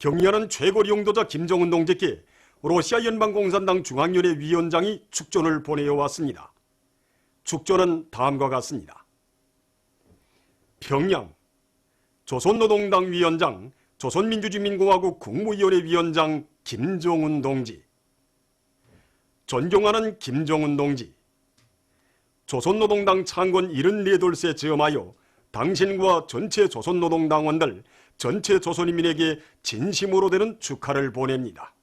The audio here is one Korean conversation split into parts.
경의하는 최고領導者 김정은 동지께 러시아 연방공산당 중앙위원회 위원장이 축전을 보내어 왔습니다. 축전은 다음과 같습니다. 평양 조선노동당 위원장, 조선민주주의민공화국 국무위원회 위원장 김정은 동지. 존경하는 김정은 동지, 조선노동당 창건 78돌세 즈음하여 당신과 전체 조선노동당원들, 전체 조선인민에게 진심으로 되는 축하를 보냅니다.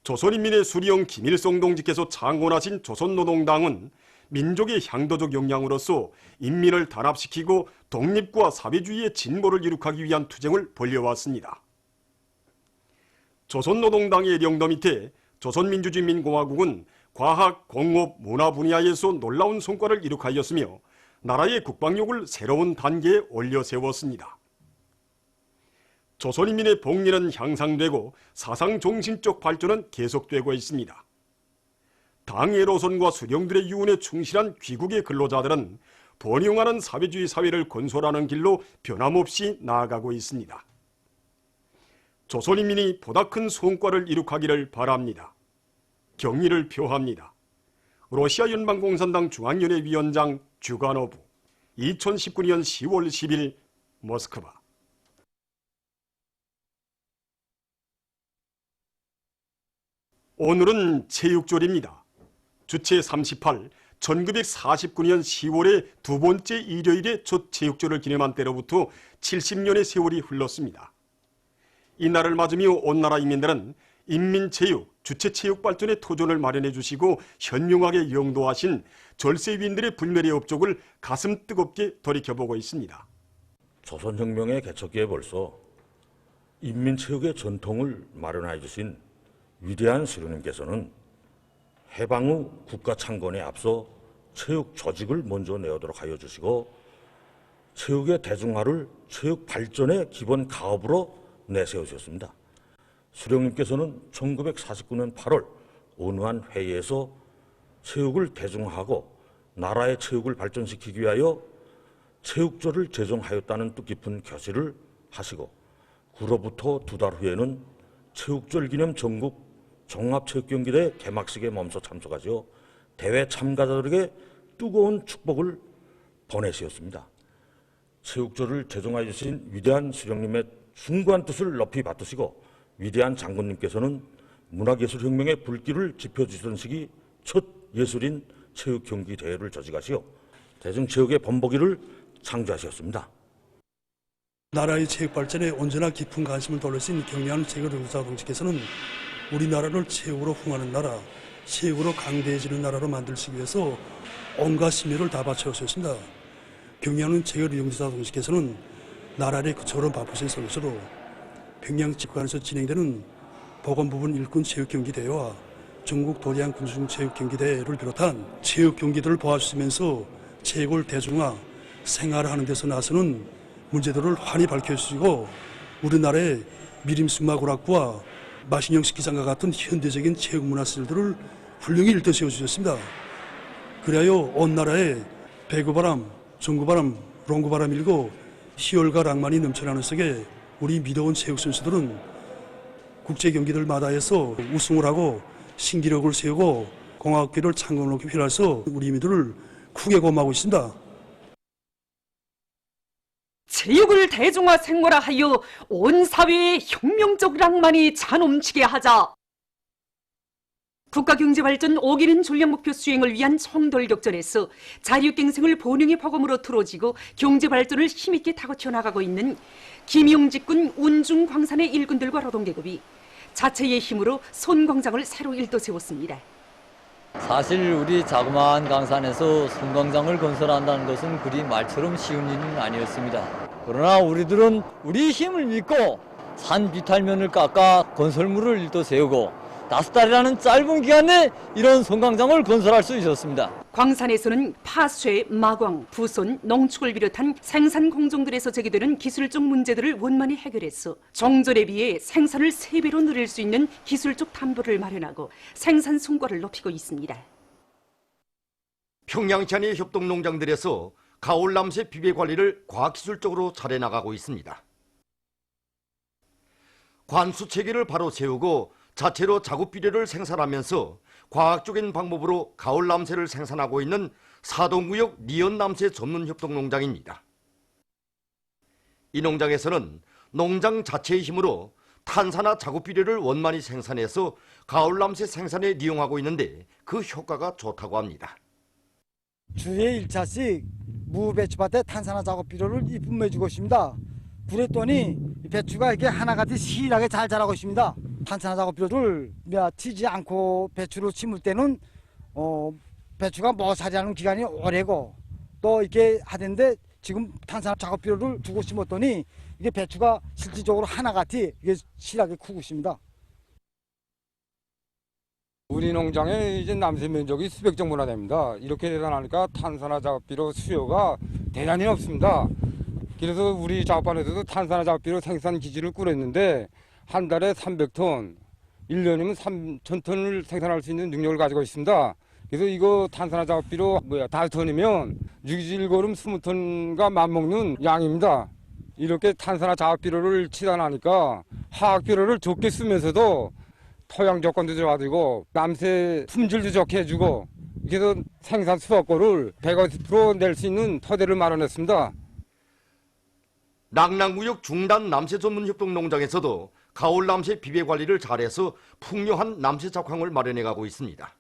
조선인민의 수령 김일성 동지께서 창건하신 조선노동당은 민족의 향도적 역량으로서 인민을 단합시키고 독립과 사회주의의 진보를 이룩하기 위한 투쟁을 벌여왔습니다. 조선노동당의 영도 밑에 조선민주주의민공화국은 과학, 공업, 문화 분야에서 놀라운 성과를 이룩하였으며 나라의 국방력을 새로운 단계에 올려세웠습니다. 조선인민의 복리는 향상되고 사상 정신적 발전은 계속되고 있습니다. 당의 노선과 수령들의 유언에 충실한 귀국의 근로자들은 번영하는 사회주의 사회를 건설하는 길로 변함없이 나아가고 있습니다. 조선인민이 보다 큰 성과를 이룩하기를 바랍니다. 경의를 표합니다. 러시아 연방공산당 중앙위원회 위원장 주가노브. 2019년 10월 10일 모스크바. 오늘은 체육절입니다. 주체 38, 1949년 10월의 두 번째 일요일에 첫 체육절을 기념한 때로부터 70년의 세월이 흘렀습니다. 이날을 맞으며 온 나라 인민들은 인민체육, 주체체육 발전의 토전을 마련해 주시고 현명하게 영도하신 절세위인들의 불멸의 업적을 가슴 뜨겁게 돌이켜보고 있습니다. 조선혁명의 개척기에 벌써 인민체육의 전통을 마련해 주신 위대한 수령님께서는 해방 후 국가 창건에 앞서 체육 조직을 먼저 내어도록 하여 주시고 체육의 대중화를 체육 발전의 기본 가업으로 내세우셨습니다. 수령님께서는 1949년 8월 온화한 회의에서 체육을 대중화하고 나라의 체육을 발전시키기 위하여 체육조를 제정하였다는 뜻깊은 결실을 하시고 그로부터 두 달 후에는 체육절 기념 전국 종합체육경기대 개막식에 몸소 참석하시어 대회 참가자들에게 뜨거운 축복을 보내시었습니다. 체육조를 제정하여 주신 위대한 수령님의 숭고한 뜻을 높이 받으시고 위대한 장군님께서는 문화예술혁명의 불길을 지펴주시던 시기 첫 예술인 체육경기대회를 조직하시어 대중체육의 번복기를 창조하셨습니다. 나라의 체육 발전에 언제나 깊은 관심을 돌리신 경의하는 체육의사 동지께서는 우리나라를 체육으로 흥하는 나라, 체육으로 강대해지는 나라로 만들기 위해서 온갖 심혈을 다 바쳐오셨습니다. 경의하는 체육의사 동지께서는 나라의 그처럼 바쁘신 속에서도 평양 직관에서 진행되는 보건부분 일군 체육경기대회와 전국 도량 군중 체육경기대회를 비롯한 체육경기들을 보아주시면서 체육을 대중화, 생활하는 데서 나서는 문제들을 환히 밝혀주시고 우리나라의 미림승마고락부와 마신영 스키장과 같은 현대적인 체육문화시설들을 훌륭히 일떠 세워주셨습니다. 그리하여 온 나라에 배구바람, 전구바람, 롱구바람 일고 희열과 낭만이 넘쳐나는 속에 우리 믿어온 체육 선수들은 국제경기들마다에서 우승을 하고 신기록을 세우고 공학기를 창건하기 위해서 우리 민들을 크게 고마하고 있습니다. 체육을 대중화 생활화하여 온 사회에 혁명적 낭만이 자넘치게 하자. 국가경제발전 5기년 전략목표 수행을 위한 청돌격전에서 자유갱생을 본능의 법음으로 틀어지고 경제발전을 힘있게 타고쳐 나가고 있는 김용직군 운중광산의 일군들과 노동계급이 자체의 힘으로 손광장을 새로 일떠 세웠습니다. 사실 우리 자그마한 강산에서 손광장을 건설한다는 것은 그리 말처럼 쉬운 일은 아니었습니다. 그러나 우리들은 우리 힘을 믿고 산 비탈면을 깎아 건설물을 일떠 세우고 5달이라는 짧은 기간 내에 이런 손광장을 건설할 수 있었습니다. 광산에서는 파쇄, 마광, 부손, 농축을 비롯한 생산 공정들에서 제기되는 기술적 문제들을 원만히 해결해서 정전에 비해 생산을 3배로 늘릴 수 있는 기술적 담보를 마련하고 생산 성과를 높이고 있습니다. 평양시 안의 협동농장들에서 가올남새 비배 관리를 과학기술적으로 잘해나가고 있습니다. 관수 체계를 바로 세우고 자체로 작업 비료를 생산하면서 과학적인 방법으로 가을 남새를 생산하고 있는 사동구역 니은 남새 전문 협동 농장입니다. 이 농장에서는 농장 자체의 힘으로 탄산화 작업 비료를 원만히 생산해서 가을 남새 생산에 이용하고 있는데 그 효과가 좋다고 합니다. 주에 1차씩 무 배추밭에 탄산화 작업 비료를 입분해 주고 있습니다. 그랬더니 배추가 이렇게 하나같이 실하게 잘 자라고 있습니다. 탄산화 작업 비료를 튀지 않고 배추를 심을 때는 배추가 머사리하는 기간이 오래고 또 이렇게 하던데 지금 탄산화 작업 비료를 주고 심었더니 이게 배추가 실질적으로 하나같이 이게 실하게 크고 있습니다. 우리 농장에 이제 남새 면적이 수백 정도나 됩니다. 이렇게 대단하니까 탄산화 작업비료 수요가 대단히 없습니다. 그래서 우리 작업반에서도 탄산화 작업비료 생산 기지를 꾸렸는데 한 달에 300톤, 1년이면 3,000톤을 생산할 수 있는 능력을 가지고 있습니다. 그래서 이거 탄산화 작업비료 5톤이면 6.7걸음 20톤과 맞먹는 양입니다. 이렇게 탄산화 작업비료를 치단하니까 화학비료를 적게 쓰면서도 토양 조건도 좋아지고 남새 품질도 좋게 해주고 그래서 생산 수확고를 150% 낼 수 있는 토대를 마련했습니다. 낙랑구역 중단 남새 전문 협동 농장에서도 가을 남새 비배 관리를 잘해서 풍요한 남새 작황을 마련해가고 있습니다.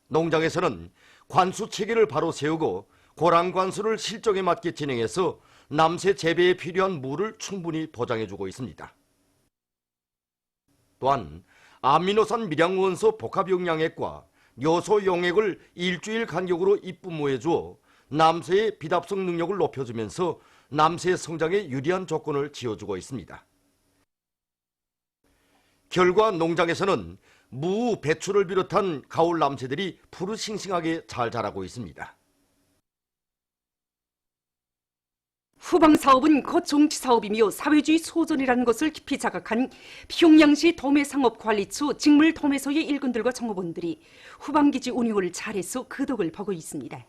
농장에서는 관수 체계를 바로 세우고 고랑 관수를 실적에 맞게 진행해서 남새 재배에 필요한 물을 충분히 보장해주고 있습니다. 또한 아미노산 미량원소 복합영양액과 요소 용액을 일주일 간격으로 입분무해 주어 남새의 비답성 능력을 높여주면서 남새의 성장에 유리한 조건을 지어주고 있습니다. 결과 농장에서는 무, 배추를 비롯한 가을 남새들이 푸르싱싱하게 잘 자라고 있습니다. 후방 사업은 곧 정치 사업이며 사회주의 소전이라는 것을 깊이 자각한 평양시 도매상업관리처 직물도매소의 일꾼들과 종업원들이 후방기지 운영을 잘해서 그 덕을 보고 있습니다.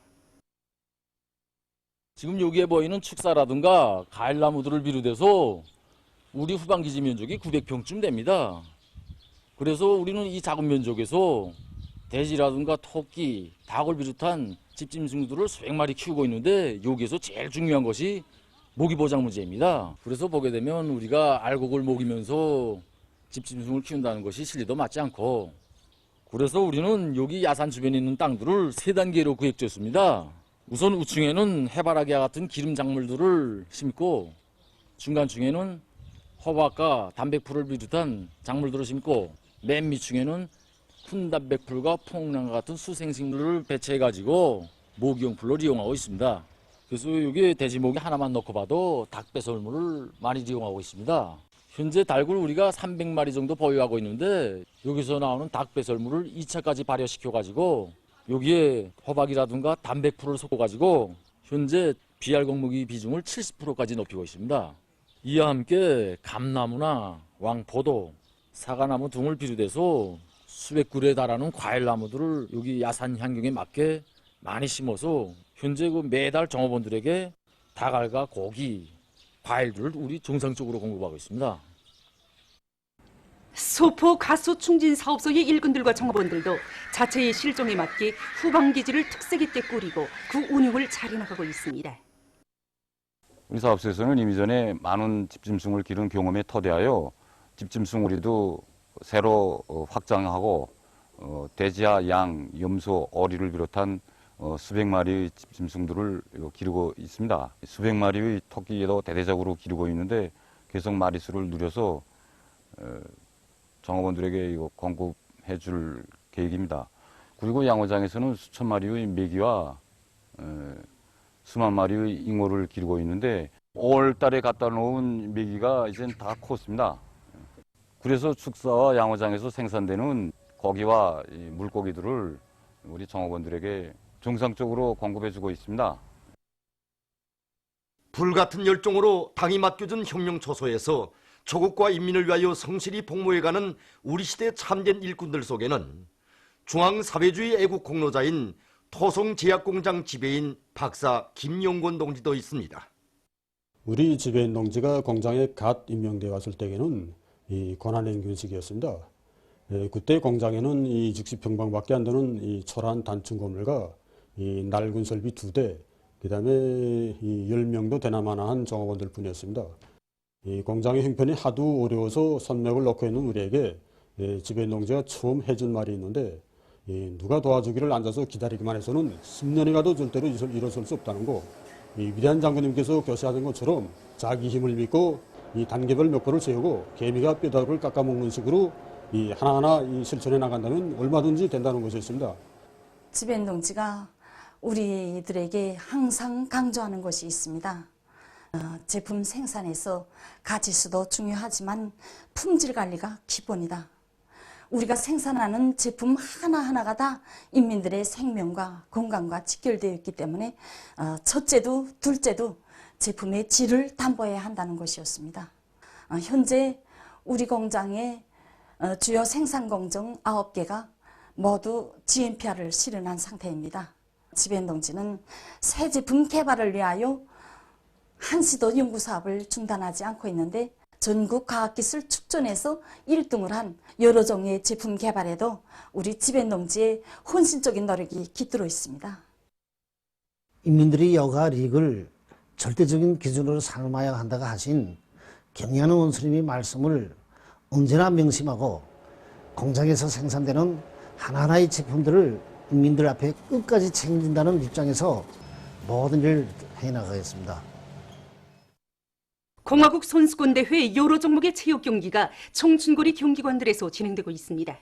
지금 여기에 보이는 축사라든가 가을나무들을 비롯해서 우리 후방기지 면적이 900평쯤 됩니다. 그래서 우리는 이 작은 면적에서 돼지라든가 토끼, 닭을 비롯한 집짐승들을 수백 마리 키우고 있는데 여기에서 제일 중요한 것이 모기보장 문제입니다. 그래서 보게 되면 우리가 알곡을 먹이면서 집짐승을 키운다는 것이 실리도 맞지 않고 그래서 우리는 여기 야산 주변에 있는 땅들을 3단계로 구획지었습니다. 우선 우층에는 해바라기와 같은 기름 작물들을 심고 중간층에는 호박과 담백풀을 비롯한 작물들을 심고 맨 밑층에는 푼담백풀과 풍랑과 같은 수생식물을 배치해가지고 모기용풀로 이용하고 있습니다. 그래서 여기 돼지모기 하나만 넣고 봐도 닭배설물을 많이 이용하고 있습니다. 현재 닭을 우리가 300마리 정도 보유하고 있는데 여기서 나오는 닭배설물을 2차까지 발효시켜가지고 여기에 호박이라든가 담백풀을 섞어가지고 현재 비알곡무기 비중을 70%까지 높이고 있습니다. 이와 함께 감나무나 왕포도, 사과나무 등을 비롯해서 수백 그루에 달하는 과일나무들을 여기 야산 환경에 맞게 많이 심어서 현재 그 매달 종업원들에게 닭알과 고기, 과일들을 우리 정상적으로 공급하고 있습니다. 소포 가수 충진 사업소의 일꾼들과 종업원들도 자체의 실종에 맞게 후방기지를 특색 있게 꾸리고 그 운영을 잘해나가고 있습니다. 우리 사업소에서는 이미 전에 많은 집짐승을 기른 경험에 토대하여 집짐승 우리도 새로 확장하고 돼지와 양, 염소, 어리를 비롯한 수백 마리의 집짐승들을 기르고 있습니다. 수백 마리의 토끼도 대대적으로 기르고 있는데 계속 마리수를 늘려서 종업원들에게 이거 공급해 줄 계획입니다. 그리고 양어장에서는 수천 마리의 메기와 수만 마리의 잉어를 기르고 있는데 5월 달에 갖다 놓은 메기가 이젠 다 컸습니다. 그래서 축사와 양어장에서 생산되는 고기와 물고기들을 우리 종업원들에게 정상적으로 공급해주고 있습니다. 불같은 열정으로 당이 맡겨준 혁명초소에서 조국과 인민을 위하여 성실히 복무해가는 우리 시대 참된 일꾼들 속에는 중앙사회주의 애국 공로자인 토성제약공장 지배인 박사 김용곤 동지도 있습니다. 우리 지배인 동지가 공장에 갓 임명되어 왔을 때에는 이 권한행군 시기였습니다. 그때 공장에는 이 60평방밖에 안 되는 이 초란 단층 건물과 이 낡은 설비 2대, 그다음에 이 10명도 되나마나한 종업원들 뿐이었습니다. 이 공장의 형편이 하도 어려워서 선맥을 놓고 있는 우리에게 지배인 동지가 처음 해준 말이 있는데, 누가 도와주기를 앉아서 기다리기만 해서는 10년이 가도 절대로 일어설 수 없다는 거. 이 위대한 장군님께서 교시하던 것처럼 자기 힘을 믿고 이 단계별 목표를 세우고 개미가 뼈다귀를 깎아먹는 식으로 이 하나하나 이 실천해 나간다면 얼마든지 된다는 것이었습니다. 지배인 동지가 우리들에게 항상 강조하는 것이 있습니다. 제품 생산에서 가짓수도 중요하지만 품질 관리가 기본이다. 우리가 생산하는 제품 하나하나가 다 인민들의 생명과 건강과 직결되어 있기 때문에 첫째도 둘째도 제품의 질을 담보해야 한다는 것이었습니다. 현재 우리 공장의 주요 생산 공정 9개가 모두 GMPR을 실현한 상태입니다. 지배인 동지는 새 제품 개발을 위하여 한시도 연구 사업을 중단하지 않고 있는데, 전국 과학기술 축전에서 1등을 한 여러 종의 제품 개발에도 우리 지배인 동지의 헌신적인 노력이 깃들어 있습니다. 인민들이 여가 리익을 절대적인 기준으로 삼아야 한다고 하신 경리하는 원수님의 말씀을 언제나 명심하고 공장에서 생산되는 하나하나의 제품들을 인민들 앞에 끝까지 책임진다는 입장에서 모든 일을 해나가겠습니다. 공화국 선수권대회 여러 종목의 체육 경기가 청춘고리 경기관들에서 진행되고 있습니다.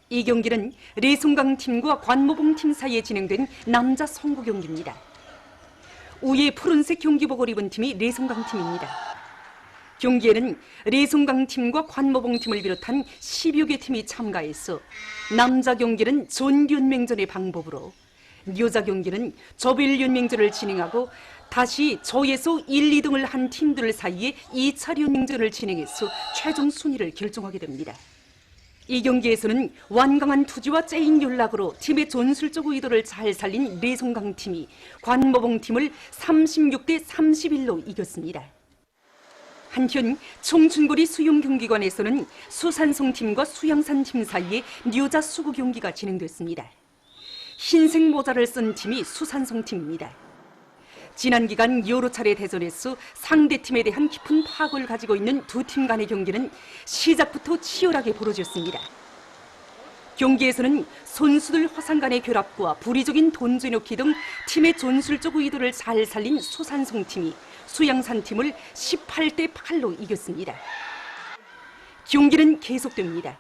이 경기는 레송강 팀과 관모봉 팀 사이에 진행된 남자 성구 경기입니다. 우에 푸른색 경기복을 입은 팀이 레송강 팀입니다. 경기에는 레송강 팀과 관모봉 팀을 비롯한 10여 개 팀이 참가해서 남자 경기는 전연맹전의 방법으로, 여자 경기는 조별연맹전을 진행하고 다시 조에서 1, 2등을 한 팀들 사이에 2차 연맹전을 진행해서 최종 순위를 결정하게 됩니다. 이 경기에서는 완강한 투지와 째인 연락으로 팀의 전술적 의도를 잘 살린 레송강 팀이 관모봉 팀을 36대 31로 이겼습니다. 한편 청춘고리 수영경기관에서는 수산성 팀과 수양산 팀 사이에 여자 수구 경기가 진행됐습니다. 흰색 모자를 쓴 팀이 수산성 팀입니다. 지난 기간 여러 차례 대전에서 상대팀에 대한 깊은 파악을 가지고 있는 두 팀 간의 경기는 시작부터 치열하게 벌어졌습니다. 경기에서는 선수들 화상 간의 결합과 불의적인 돈쥐놓기 등 팀의 전술적 의도를 잘 살린 수산성 팀이 수양산 팀을 18대 8로 이겼습니다. 경기는 계속됩니다.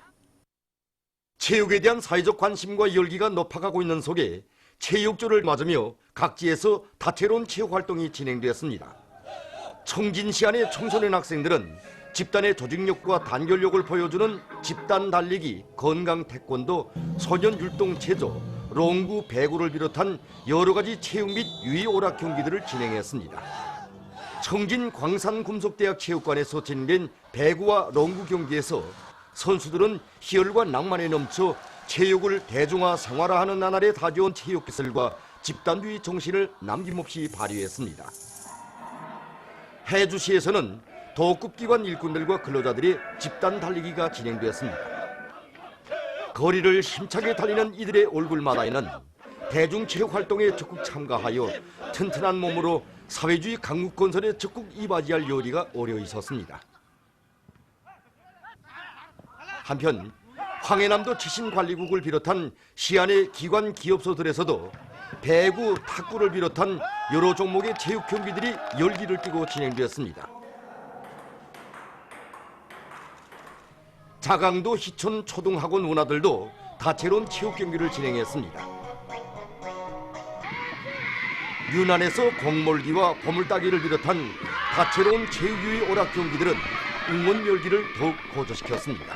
체육에 대한 사회적 관심과 열기가 높아가고 있는 속에 체육조를 맞으며 각지에서 다채로운 체육 활동이 진행되었습니다. 청진시 안의 청소년 학생들은 집단의 조직력과 단결력을 보여주는 집단 달리기, 건강 태권도, 소년 율동 체조, 롱구, 배구를 비롯한 여러 가지 체육 및 유희 오락 경기들을 진행했습니다. 청진 광산금속대학 체육관에서 진행된 배구와 롱구 경기에서 선수들은 희열과 낭만에 넘쳐 체육을 대중화 생활화하는 나날에 다져온 체육기술과 집단주의 정신을 남김없이 발휘했습니다. 해주시에서는 도급기관 일꾼들과 근로자들의 집단 달리기가 진행되었습니다. 거리를 힘차게 달리는 이들의 얼굴마다에는 대중체육활동에 적극 참가하여 튼튼한 몸으로 사회주의 강국 건설에 적극 이바지할 요리가 어려 있었습니다. 한편 황해남도 지신관리국을 비롯한 시안의 기관 기업소들에서도 배구, 탁구를 비롯한 여러 종목의 체육 경기들이 열기를 띠고 진행되었습니다. 자강도 희촌 초등학원 운하들도 다채로운 체육 경기를 진행했습니다. 윤안에서 공몰기와 보물따기를 비롯한 다채로운 체육유희 오락 경기들은 응원 열기를 더욱 고조시켰습니다.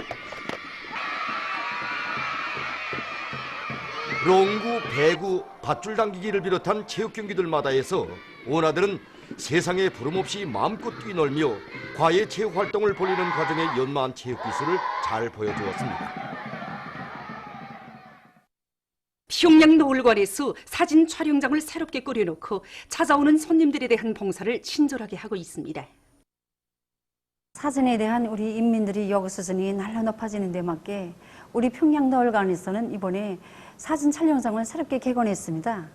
롱구, 배구, 밧줄 당기기를 비롯한 체육 경기들마다에서 원아들은 세상에 부름없이 마음껏 뛰놀며 과외 체육 활동을 벌이는 과정에 연마한 체육 기술을 잘 보여주었습니다. 평양 노을관에서 사진 촬영장을 새롭게 꾸려놓고 찾아오는 손님들에 대한 봉사를 친절하게 하고 있습니다. 사진에 대한 우리 인민들이 요구 수준이 날로 높아지는 데 맞게 우리 평양노을관에서는 이번에 사진 촬영장을 새롭게 개관했습니다.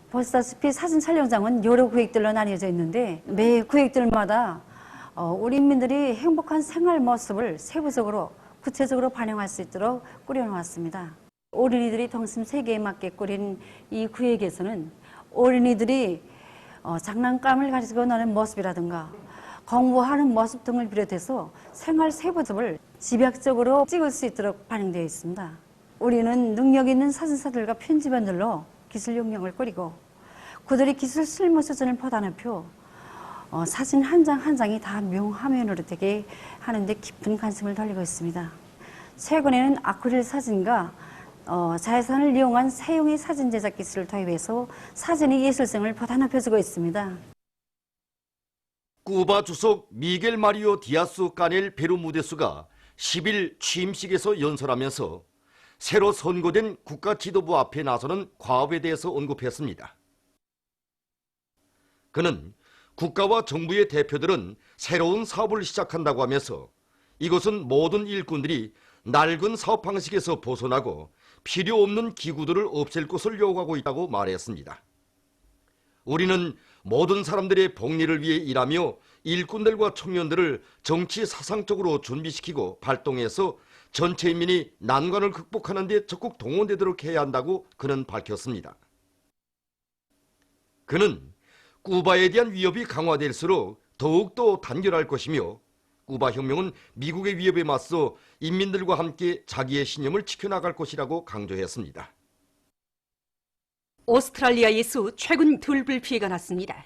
보시다시피 사진 촬영장은 여러 구역들로 나뉘어져 있는데 매 구역들마다 우리 인민들이 행복한 생활 모습을 세부적으로 구체적으로 반영할 수 있도록 꾸려놓았습니다. 어린이들이 동심 세계에 맞게 꾸린 이 구역에서는 어린이들이 장난감을 가지고 노는 모습이라든가 공부하는 모습 등을 비롯해서 생활 세부적을 집약적으로 찍을 수 있도록 반영되어 있습니다. 우리는 능력 있는 사진사들과 편집원들로 기술 역량을 꾸리고 그들의 기술 실무 수준을 보다 높여 사진 한 장 한 장이 다 명화면으로 되게 하는데 깊은 관심을 돌리고 있습니다. 최근에는 아크릴 사진과 자외선을 이용한 사용의 사진 제작 기술을 도입해서 사진의 예술성을 보다 높여주고 있습니다. 쿠바 주석 미겔 마리오 디아스 까넬 베르무데스가 10일 취임식에서 연설하면서 새로 선거된 국가 지도부 앞에 나서는 과업에 대해서 언급했습니다. 그는 국가와 정부의 대표들은 새로운 사업을 시작한다고 하면서 이것은 모든 일꾼들이 낡은 사업 방식에서 벗어나고 필요 없는 기구들을 없앨 것을 요구하고 있다고 말했습니다. 우리는 모든 사람들의 복리를 위해 일하며 일꾼들과 청년들을 정치 사상적으로 준비시키고 발동해서 전체 인민이 난관을 극복하는 데 적극 동원되도록 해야 한다고 그는 밝혔습니다. 그는 쿠바에 대한 위협이 강화될수록 더욱더 단결할 것이며 쿠바 혁명은 미국의 위협에 맞서 인민들과 함께 자기의 신념을 지켜나갈 것이라고 강조했습니다. 오스트랄리아에서 최근 들불 피해가 났습니다.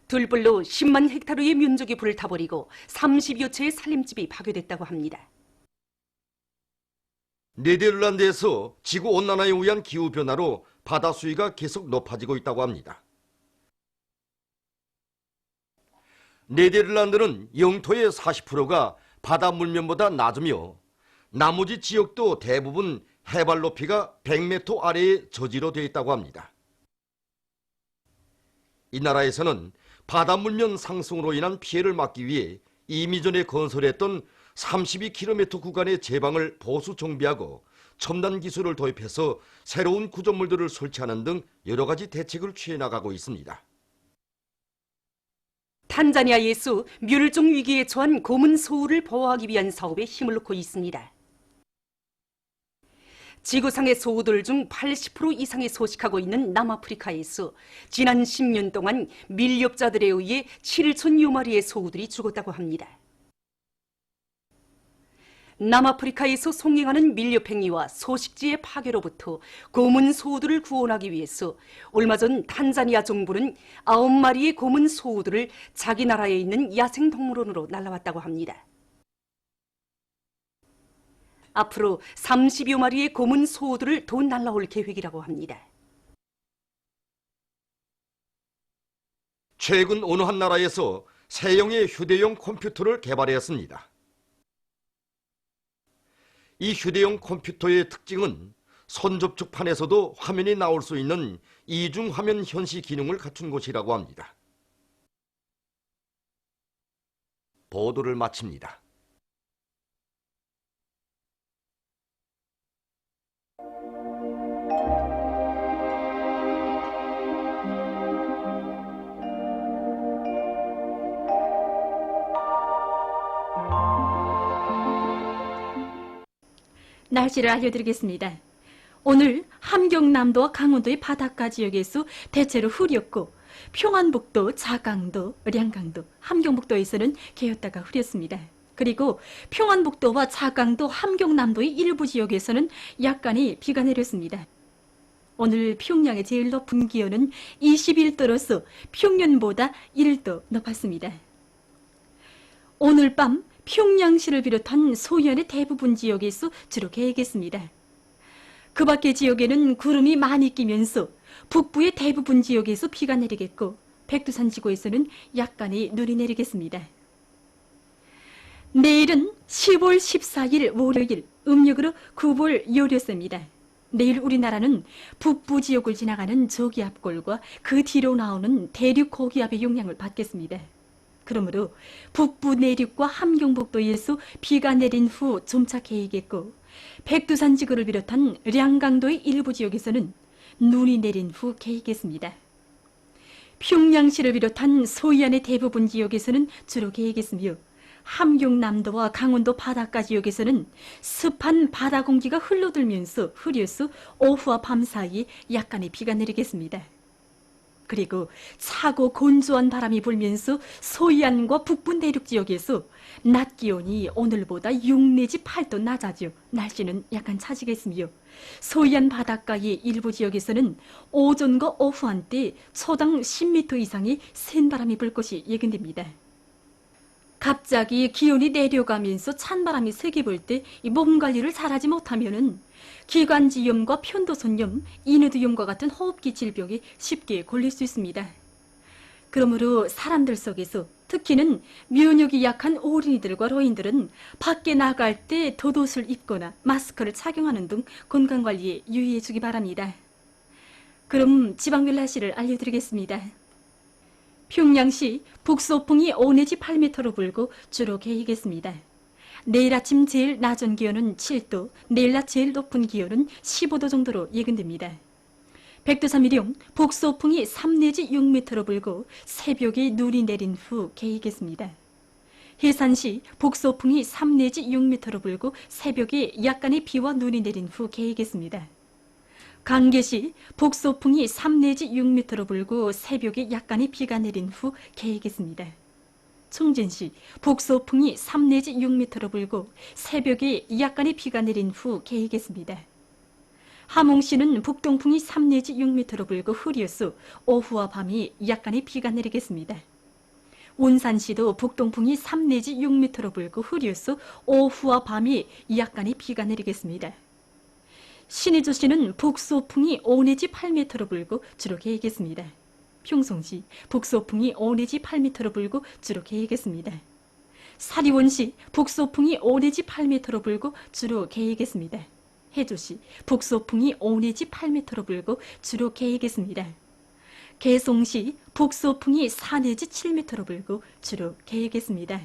들불로 10만 헥타르의 면적이 불을 타버리고 30여 채의 살림집이 파괴됐다고 합니다. 네덜란드에서 지구온난화에 의한 기후변화로 바다 수위가 계속 높아지고 있다고 합니다. 네덜란드는 영토의 40%가 바다 물면보다 낮으며 나머지 지역도 대부분 해발 높이가 100m 아래에 저지로 되어 있다고 합니다. 이 나라에서는 바다 물면 상승으로 인한 피해를 막기 위해 이미 전에 건설했던 32km 구간의 제방을 보수 정비하고 첨단 기술을 도입해서 새로운 구조물들을 설치하는 등 여러 가지 대책을 취해 나가고 있습니다. 탄자니아에서 멸종 위기에 처한 고문 소우를 보호하기 위한 사업에 힘을 놓고 있습니다. 지구상의 소우들 중 80% 이상이 소식하고 있는 남아프리카에서 지난 10년 동안 밀렵자들에 의해 7천여 마리의 소우들이 죽었다고 합니다. 남아프리카에서 송행하는 밀렵행위와 소식지의 파괴로부터 고문 소우들을 구원하기 위해서 얼마 전 탄자니아 정부는 9마리의 고문 소우들을 자기 나라에 있는 야생동물원으로 날라왔다고 합니다. 앞으로 30여 마리의 고문 소우들을 더 날라올 계획이라고 합니다. 최근 어느 한 나라에서 새형의 휴대용 컴퓨터를 개발했습니다. 이 휴대용 컴퓨터의 특징은 손접촉판에서도 화면이 나올 수 있는 이중 화면 현시 기능을 갖춘 것이라고 합니다. 보도를 마칩니다. 날씨를 알려드리겠습니다. 오늘 함경남도와 강원도의 바닷가 지역에서 대체로 흐렸고 평안북도, 자강도, 량강도, 함경북도에서는 개었다가 흐렸습니다. 그리고 평안북도와 자강도, 함경남도의 일부 지역에서는 약간의 비가 내렸습니다. 오늘 평양의 제일 높은 기온은 21도로서 평년보다 1도 높았습니다. 오늘 밤 평양시를 비롯한 소현의 대부분 지역에서 주로 개겠습니다. 그 밖의 지역에는 구름이 많이 끼면서 북부의 대부분 지역에서 비가 내리겠고 백두산 지구에서는 약간의 눈이 내리겠습니다. 내일은 10월 14일 월요일 음력으로 9월 요료세입니다. 내일 우리나라는 북부 지역을 지나가는 저기압골과 그 뒤로 나오는 대륙 고기압의 영향을 받겠습니다. 그러므로 북부 내륙과 함경북도에서 비가 내린 후 점차 개이겠고 백두산 지구를 비롯한 량강도의 일부 지역에서는 눈이 내린 후 개이겠습니다. 평양시를 비롯한 서해안의 대부분 지역에서는 주로 개이겠으며 함경남도와 강원도 바닷가 지역에서는 습한 바다 공기가 흘러들면서 흐려서 오후와 밤 사이에 약간의 비가 내리겠습니다. 그리고 차고 건조한 바람이 불면서 서해안과 북부 내륙 지역에서 낮 기온이 오늘보다 6 내지 8도 낮아져 날씨는 약간 차지겠으며 서해안 바닷가의 일부 지역에서는 오전과 오후 한때 초당 10m 이상의 센 바람이 불 것이 예견됩니다. 갑자기 기온이 내려가면서 찬바람이 세게 불 때 몸 관리를 잘하지 못하면은 기관지염과 편도선염, 인후두염과 같은 호흡기 질병에 쉽게 걸릴 수 있습니다. 그러므로 사람들 속에서 특히는 면역이 약한 어린이들과 노인들은 밖에 나갈 때 덧옷을 입거나 마스크를 착용하는 등 건강관리에 유의해 주기 바랍니다. 그럼 지방별 날씨를 알려드리겠습니다. 평양시 북서풍이 5 내지 8m로 불고 주로 개이겠습니다. 내일 아침 제일 낮은 기온은 7도, 내일 낮 제일 높은 기온은 15도 정도로 예견됩니다. 백두산 일용 북서풍이 3 내지 6m로 불고 새벽에 눈이 내린 후 개이겠습니다. 해산시 북서풍이 3 내지 6m로 불고 새벽에 약간의 비와 눈이 내린 후 개이겠습니다. 강계시 북서풍이 3 내지 6m로 불고 새벽에 약간의 비가 내린 후 개이겠습니다. 청진시 북서풍이 3 내지 6m로 불고 새벽에 약간의 비가 내린 후 개이겠습니다. 함흥시는 북동풍이 3 내지 6m로 불고 흐려서 오후와 밤이 약간의 비가 내리겠습니다. 운산시도 북동풍이 3 내지 6m로 불고 흐려서 오후와 밤이 약간의 비가 내리겠습니다. 신의주시는 북서풍이 5 내지 8m로 불고 주로 개이겠습니다. 평송시 북서풍이 5 내지 8m로 불고 주로 개이겠습니다. 사리원시 북서풍이 5 내지 8m로 불고 주로 개이겠습니다. 해조시 북서풍이 5 내지 8m로 불고 주로 개이겠습니다. 개송시 북서풍이 4 내지 7m로 불고 주로 개이겠습니다.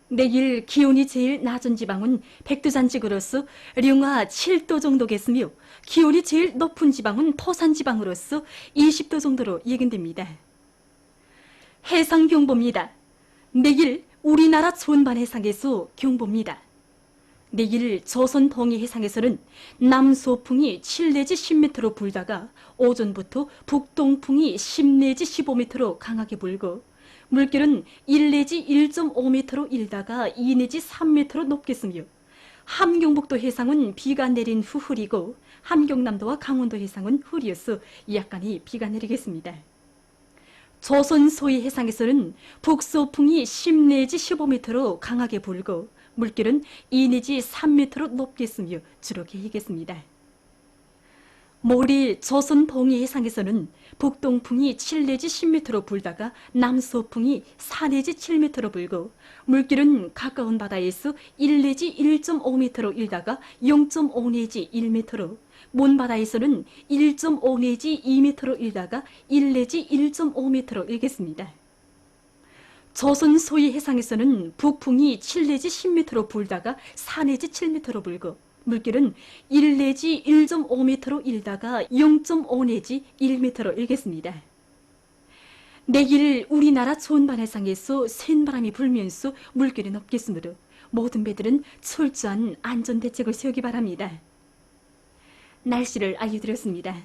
내일 기온이 제일 낮은 지방은 백두산 지구로서 령화 7도 정도겠으며 기온이 제일 높은 지방은 토산 지방으로서 20도 정도로 예견됩니다. 해상 경보입니다. 내일 우리나라 전반 해상에서 경보입니다. 내일 조선 동해 해상에서는 남서풍이 7 내지 10m로 불다가 오전부터 북동풍이 10 내지 15m로 강하게 불고 물결은 1 내지 1.5m로 일다가 2 내지 3m로 높겠으며 함경북도 해상은 비가 내린 후 흐리고 함경남도와 강원도 해상은 흐려서 약간의 비가 내리겠습니다. 조선 소해 해상에서는 북서풍이 10 내지 15m로 강하게 불고 물결은 2 내지 3m로 높겠으며 주로 개이겠습니다. 모레 조선 동해 해상에서는 북동풍이 7 내지 10m로 불다가 남서풍이 4 내지 7m로 불고 물결은 가까운 바다에서 1 내지 1.5m로 일다가 0.5 내지 1m로 먼 바다에서는 1.5 내지 2m로 일다가 1 내지 1.5m로 일겠습니다. 조선 소해 해상에서는 북풍이 7 내지 10m로 불다가 4 내지 7m로 불고 물결은 1 내지 1.5m로 일다가 0.5 내지 1m로 일겠습니다. 내일 우리나라 전반 해상에서 센 바람이 불면서 물결이 높겠으므로 모든 배들은 철저한 안전대책을 세우기 바랍니다. 날씨를 알려드렸습니다.